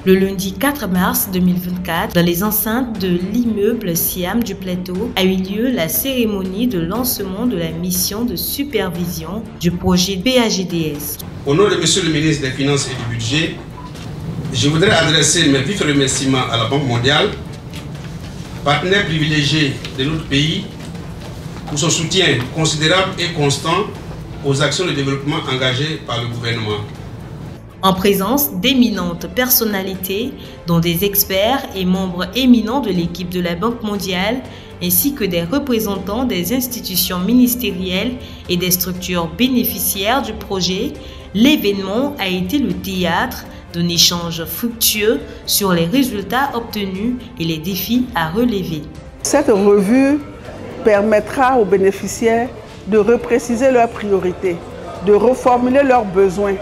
Le lundi 4 mars 2024, dans les enceintes de l'immeuble Siam du Plateau, a eu lieu la cérémonie de lancement de la mission de supervision du projet PAGDS. Au nom de Monsieur le ministre des Finances et du Budget, je voudrais adresser mes vifs remerciements à la Banque mondiale, partenaire privilégié de notre pays, pour son soutien considérable et constant aux actions de développement engagées par le gouvernement. En présence d'éminentes personnalités, dont des experts et membres éminents de l'équipe de la Banque mondiale, ainsi que des représentants des institutions ministérielles et des structures bénéficiaires du projet, l'événement a été le théâtre d'un échange fructueux sur les résultats obtenus et les défis à relever. Cette revue permettra aux bénéficiaires de repréciser leurs priorités, de reformuler leurs besoins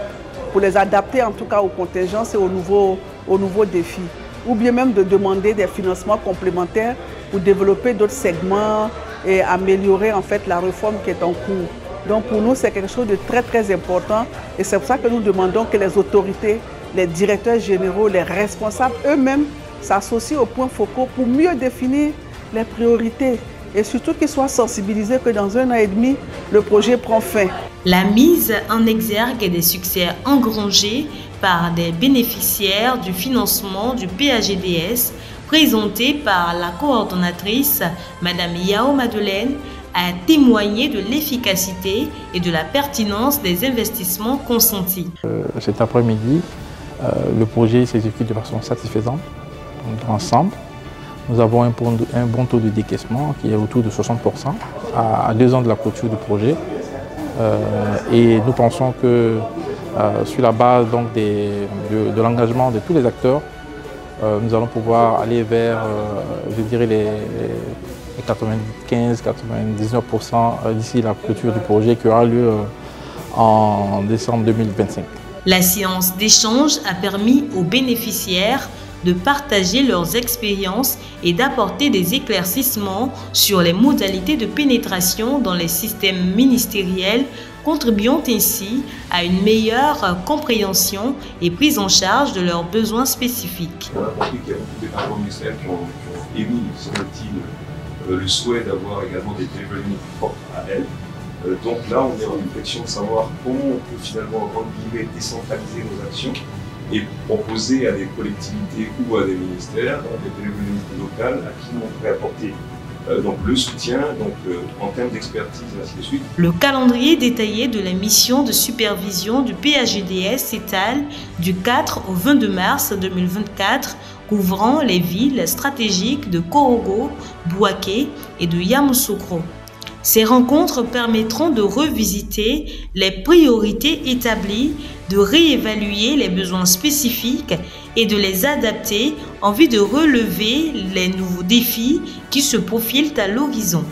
pour les adapter en tout cas aux contingences et aux nouveaux défis, ou bien même de demander des financements complémentaires pour développer d'autres segments et améliorer en fait la réforme qui est en cours. Donc pour nous, c'est quelque chose de très important et c'est pour ça que nous demandons que les autorités, les directeurs généraux, les responsables eux-mêmes s'associent aux points focaux pour mieux définir les priorités et surtout qu'ils soient sensibilisés que dans 1 an et demi, le projet prend fin. La mise en exergue des succès engrangés par des bénéficiaires du financement du PAGDS présenté par la coordonnatrice Madame Yao Madeleine a témoigné de l'efficacité et de la pertinence des investissements consentis. Cet après-midi, le projet s'exécute de façon satisfaisante dans l'ensemble. Nous avons un bon taux de décaissement qui est autour de 60% à 2 ans de la clôture du projet. Et nous pensons que sur la base donc, de l'engagement de tous les acteurs, nous allons pouvoir aller vers, je dirais, les 95-99% d'ici la clôture du projet qui aura lieu en décembre 2025. La séance d'échange a permis aux bénéficiaires de partager leurs expériences et d'apporter des éclaircissements sur les modalités de pénétration dans les systèmes ministériels, contribuant ainsi à une meilleure compréhension et prise en charge de leurs besoins spécifiques. On a compris qu'il y a beaucoup de départements ministériels qui ont émis, semble-t-il, le souhait d'avoir également des delivery propres à elles. Donc là, on est en réflexion de savoir comment on peut finalement, entre guillemets, décentraliser nos actions et proposer à des collectivités ou à des ministères, à des delivery locales, à qui on pourrait apporter donc le soutien, en termes d'expertise et ainsi de suite. Le calendrier détaillé de la mission de supervision du PAGDS s'étale du 4 au 22 mars 2024, couvrant les villes stratégiques de Korogo, Bouaké et de Yamoussoukro. Ces rencontres permettront de revisiter les priorités établies, de réévaluer les besoins spécifiques et de les adapter en vue de relever les nouveaux défis qui se profilent à l'horizon.